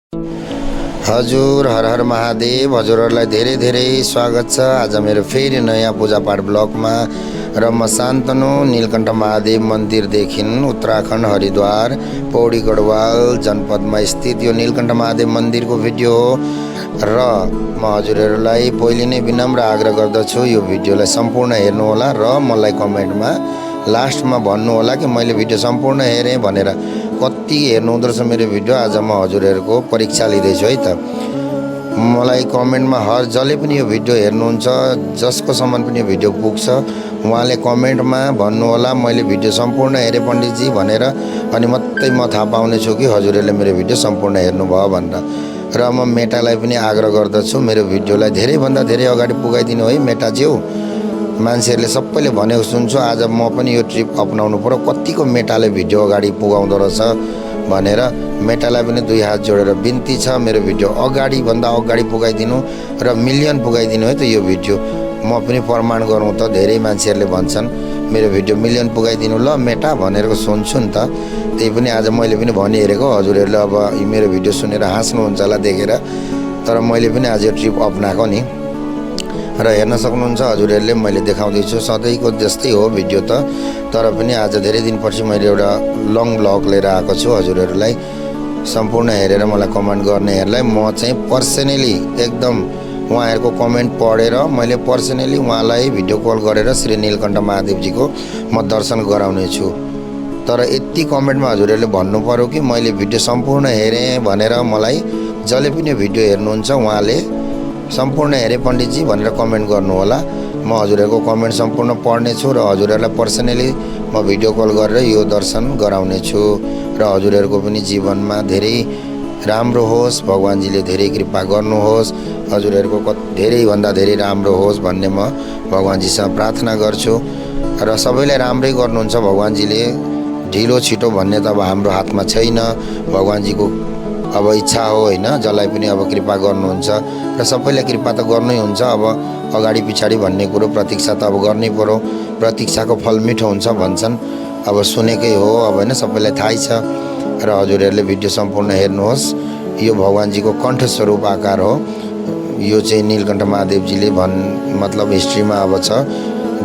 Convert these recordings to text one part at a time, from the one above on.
हजुर हर हर महादेव। हजुरहरूलाई धेरै धेरै स्वागत छ आज मेरो फेरि नयाँ पूजापाठ ब्लगमा। र म शान्तनु नीलकण्ठ महादेव मन्दिरदेखि उत्तराखण्ड हरिद्वार पौडी गढवाल जनपदमा स्थित यो नीलकण्ठ महादेव मन्दिरको भिडियो हो। र म हजुरहरूलाई पहिले नै विनम्र आग्रह गर्दछु यो भिडियोलाई सम्पूर्ण हेर्नुहोला र मलाई कमेन्टमा लास्टमा भन्नुहोला कि मैले भिडियो सम्पूर्ण हेरेँ भनेर। कति हेर्नुहुँदो रहेछ मेरो भिडियो आज म हजुरहरूको परीक्षा लिँदैछु है त। मलाई कमेन्टमा हर जसले पनि यो भिडियो हेर्नुहुन्छ जसको सम्म पनि यो भिडियो पुग्छ उहाँले कमेन्टमा भन्नुहोला मैले भिडियो सम्पूर्ण हेरेँ पण्डितजी भनेर। अनि मात्रै म थाहा पाउने छु कि हजुरहरूले मेरो भिडियो सम्पूर्ण हेर्नुभयो भनेर। र म मेटालाई पनि आग्रह गर्दछु मेरो भिडियोलाई धेरैभन्दा धेरै अगाडि पुगाइदिनु है मेटाज्यू। मान्छेहरूले सबैले भनेको सुन्छु आज म पनि यो ट्रिप अपनाउनु पर्यो। कतिको मेटाले भिडियो अगाडि पुगाउँदो रहेछ भनेर मेटालाई पनि दुई हात जोडेर बिन्ती छ मेरो भिडियो अगाडिभन्दा अगाडि पुगाइदिनु र मिलियन पुगाइदिनु है त यो भिडियो। म पनि प्रमाण गरौँ त। धेरै मान्छेहरूले भन्छन् मेरो भिडियो मिलियन पुगाइदिनु ल मेटा भनेर सुन्छु नि त। त्यही पनि आज मैले पनि भनिहेरेको हजुरहरूले अब मेरो भिडियो सुनेर हाँस्नुहुन्छ होला देखेर। तर मैले पनि आज यो ट्रिप अपनाएको नि। र हेर्न सक्नुहुन्छ हजुरहरूले मैले देखाउँदैछु सधैँको जस्तै हो भिडियो त। तर पनि आज धेरै दिनपछि मैले एउटा लङ ब्लग लिएर आएको छु हजुरहरूलाई। सम्पूर्ण हेरेर मलाई कमेन्ट गर्नेहरूलाई म चाहिँ पर्सनली एकदम उहाँहरूको कमेन्ट पढेर मैले पर्सनली उहाँलाई भिडियो कल गरेर श्री नीलकण्ठ महादेवजीको म दर्शन गराउने छु। तर यति कमेन्टमा हजुरहरूले भन्नु पर्यो कि मैले भिडियो सम्पूर्ण हेरेँ भनेर। मलाई जसले पनि भिडियो हेर्नुहुन्छ उहाँले सम्पूर्ण हेरेँ पण्डितजी भनेर कमेन्ट गर्नु होला। म हजुरहरूको कमेन्ट सम्पूर्ण पढ्ने छु र हजुरहरूलाई पर्सनली म भिडियो कल गरेर यो दर्शन गराउने छु। र हजुरहरूको पनि जीवनमा धेरै राम्रो होस् भगवान्जीले धेरै कृपा गर्नुहोस् हजुरहरूको धेरैभन्दा धेरै राम्रो होस् भन्ने म भगवान्जीसँग प्रार्थना गर्छु। र सबैलाई राम्रै गर्नुहुन्छ भगवान्जीले। ढिलो छिटो भन्ने त अब हाम्रो हातमा छैन। भगवान्जीको अब इच्छा हो होइन। जसलाई पनि अब कृपा गर्नुहुन्छ र सबैलाई कृपा त गर्नै हुन्छ। अब अगाडि पछाडि भन्ने कुरो प्रतीक्षा त अब गर्नै पर्यो। प्रतीक्षाको फल मिठो हुन्छ भन्छन्। अब सुनेकै हो अब होइन सबैलाई थाहै छ। र हजुरहरूले भिडियो सम्पूर्ण हेर्नुहोस्। यो भगवान्जीको कण्ठस्वरूप आकार हो। यो चाहिँ नीलकण्ठ महादेवजीले मतलब हिस्ट्रीमा अब छ।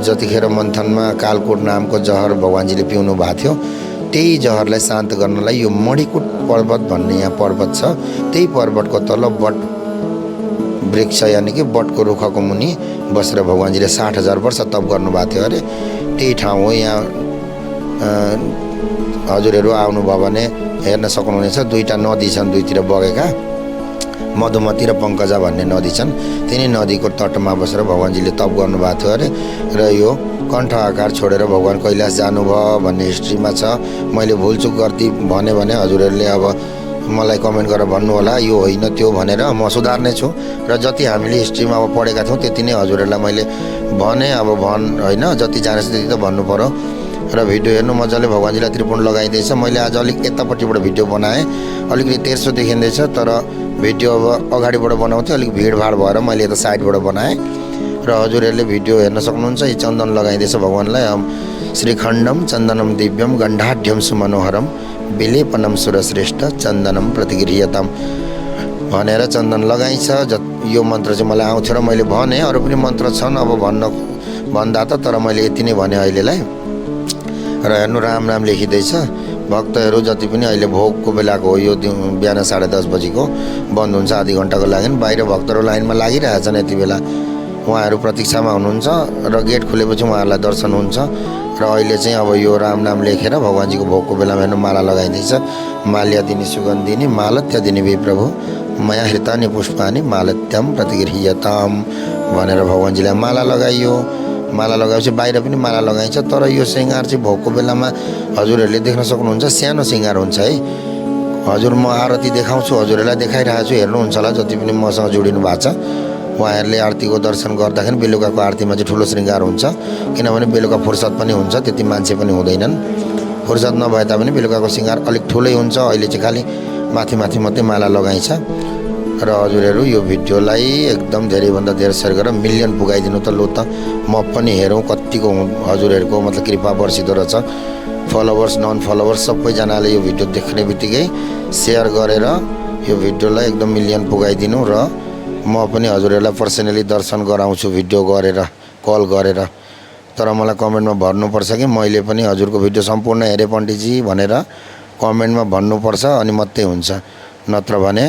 जतिखेर मन्थनमा कालकोट नामको जहर भगवान्जीले पिउनु भएको थियो त्यही जहरलाई शान्त गर्नलाई यो मणिकुट पर्वत भन्ने यहाँ पर्वत छ। त्यही पर्वतको तल बट वृक्ष यानि कि बटको रुखको मुनि बसेर भगवान्जीले 60,000 वर्ष तप गर्नुभएको थियो अरे। त्यही ठाउँ हो। यहाँ हजुरहरू आउनुभयो भने हेर्न सक्नुहुनेछ दुईवटा नदी छन् दुईतिर बगेका मधुमती र पङ्कजा भन्ने नदी छन्। तिनै नदीको तटमा बसेर भगवान्जीले तप गर्नुभएको थियो अरे। र यो कण्ठ आकार छोडेर भगवान् कैलाश जानुभयो भन्ने हिस्ट्रीमा छ। मैले भुलचुक गर्दै भने हजुरहरूले अब मलाई कमेन्ट गरेर भन्नु होला यो होइन त्यो भनेर। म सुधार्ने छु। र जति हामीले हिस्ट्रीमा अब पढेका थियौँ त्यति नै हजुरहरूलाई मैले भने। अब होइन जति जानेछ त्यति त भन्नु पर्यो। र भिडियो हेर्नु मजाले भगवान्जीलाई त्रिपुण्ड लगाइँदैछ। मैले आज अलिक यतापट्टिबाट भिडियो बनाएँ अलिकति तेर्सो देखिँदैछ। तर भिडियो अब अगाडिबाट बनाउँथेँ अलिक भिडभाड भएर मैले यता साइडबाट बनाएँ। र हजुरहरूले भिडियो हेर्न सक्नुहुन्छ यी चन्दन लगाइँदैछ भगवान्लाई। श्रीखण्डम चन्दनम दिव्यम गण्डाढ्यम सुमनोहरम विलेपनम सुरश्रेष्ठ चन्दनम प्रतिगृह्यताम भनेर चन्दन लगाइन्छ। यो मन्त्र चाहिँ मलाई आउँथ्यो र मैले भने। अरू पनि मन्त्र छन् अब भन्दा त। तर मैले यति नै भने अहिलेलाई। र हेर्नु राम राम लेखिँदैछ। भक्तहरू जति पनि अहिले भोगको बेलाको हो यो बिहान 10:30 बजीको बन्द हुन्छ आधी घन्टाको लागि। बाहिर भक्तहरू लाइनमा लागिरहेछन् यति बेला। उहाँहरू प्रतीक्षामा हुनुहुन्छ र गेट खुलेपछि उहाँहरूलाई दर्शन हुन्छ। र अहिले चाहिँ अब यो राम नाम लेखेर भगवान्जीको भोगको बेलामा हेर्नु माला लगाइँदैछ। माल्या दिने सुगन्धिनी मालत्य दिने वि प्रभु मया हृतानि पुष्पानि मालत्यम प्रतिगृह्यताम भनेर भगवान्जीलाई माला लगाइयो। माला लगाएपछि बाहिर पनि माला लगाइन्छ। तर यो सिँगार चाहिँ भोगको बेलामा हजुरहरूले देख्न सक्नुहुन्छ सानो सिँगार हुन्छ है। हजुर म आरती देखाउँछु हजुरहरूलाई देखाइरहेको छु हेर्नुहुन्छ होला जति पनि मसँग जोडिनु भएको छ। उहाँहरूले आरतीको दर्शन गर्दाखेरि बेलुकाको आरतीमा चाहिँ ठुलो श्रृङ्गार हुन्छ। किनभने बेलुका फुर्सद पनि हुन्छ त्यति मान्छे पनि हुँदैनन्। फुर्सद नभए तापनि बेलुकाको सिँगार अलिक ठुलै हुन्छ। अहिले चाहिँ खालि माथि माथि मात्रै माला लगाइन्छ। र हजुरहरू यो भिडियोलाई एकदम धेरैभन्दा धेरै सेयर गरेर मिलियन पुगाइदिनु त लो त। म पनि हेरौँ कतिको हजुरहरूको मतलब कृपा बर्सिँदो रहेछ। फलोवर्स नन फलोवर्स सबैजनाले यो भिडियो देख्ने बित्तिकै सेयर गरेर यो भिडियोलाई एकदम मिलियन पुगाइदिनु र म पनि हजुरहरूलाई पर्सनली दर्शन गराउँछु भिडियो गरेर कल गरेर। तर मलाई कमेन्टमा भन्नुपर्छ कि मैले पनि हजुरको भिडियो सम्पूर्ण हेरेँ पण्डितजी भनेर कमेन्टमा भन्नुपर्छ अनि मात्रै हुन्छ। नत्र भने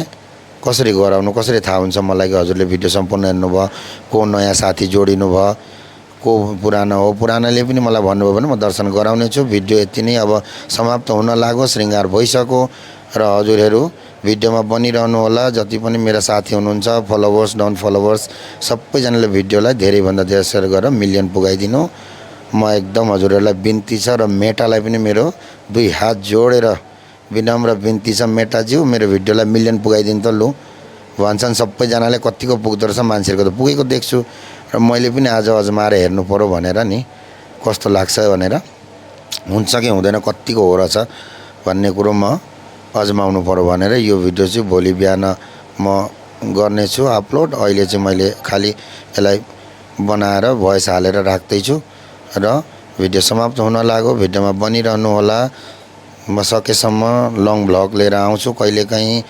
कसरी गराउनु, कसरी थाहा हुन्छ मलाई कि हजुरले भिडियो सम्पूर्ण हेर्नुभयो, को नयाँ साथी जोडिनु भयो, को पुरानो हो। पुरानाले पनि मलाई भन्नुभयो भने म दर्शन गराउने छु। भिडियो यति नै अब समाप्त हुन लाग्यो, श्रृङ्गार भइसक्यो र हजुरहरू भिडियोमा बनिरहनु होला। जति पनि मेरा साथी हुनुहुन्छ, फलोवर्स डन फलोवर्स सबैजनाले भिडियोलाई धेरैभन्दा धेरै सेयर गरेर मिलियन पुगाइदिनु। म एकदम हजुरहरूलाई बिन्ती छ र मेटालाई पनि मेरो 2 हात जोडेर विनम्र बिन्ती छ, मेटाज्यू मेरो भिडियोलाई मिलियन पुगाइदिनु त लु। भन्छन् सबैजनाले कतिको पुग्दो रहेछ, मान्छेहरूको त पुगेको देख्छु र मैले पनि आज अजमाएर हेर्नु पर्यो भनेर नि कस्तो लाग्छ भनेर, हुन्छ कि हुँदैन, कतिको हो रहेछ भन्ने कुरो म अजमाउनु पर्यो भनेर यो भिडियो चाहिँ भोलि बिहान म गर्नेछु अपलोड। अहिले चाहिँ मैले खालि यसलाई बनाएर भोइस हालेर राख्दैछु र भिडियो समाप्त हुन लाग्यो। भिडियोमा बनिरहनु होला। म सकेसम्म लङ भ्लग लिएर आउँछु कहिलेकाहीँ,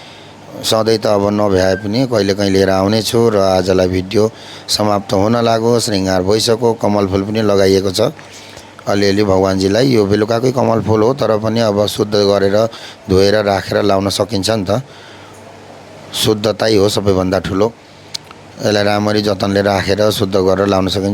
सधैँ त अब नभ्याए पनि कहिलेकाहीँ लिएर आउने छु। र आजलाई भिडियो समाप्त हुन लाग्यो, श्रृङ्गार भइसक्यो, कमल फुल पनि लगाइएको छ अलिअलि भगवान्जीलाई। यो बेलुकाकै कमल फुल हो तर पनि अब शुद्ध गरेर धोएर राखेर लाउन सकिन्छ नि त, शुद्धतै हो सबैभन्दा ठुलो। यसलाई राम्ररी जतनले राखेर शुद्ध गरेर लाउन सकिन्छ।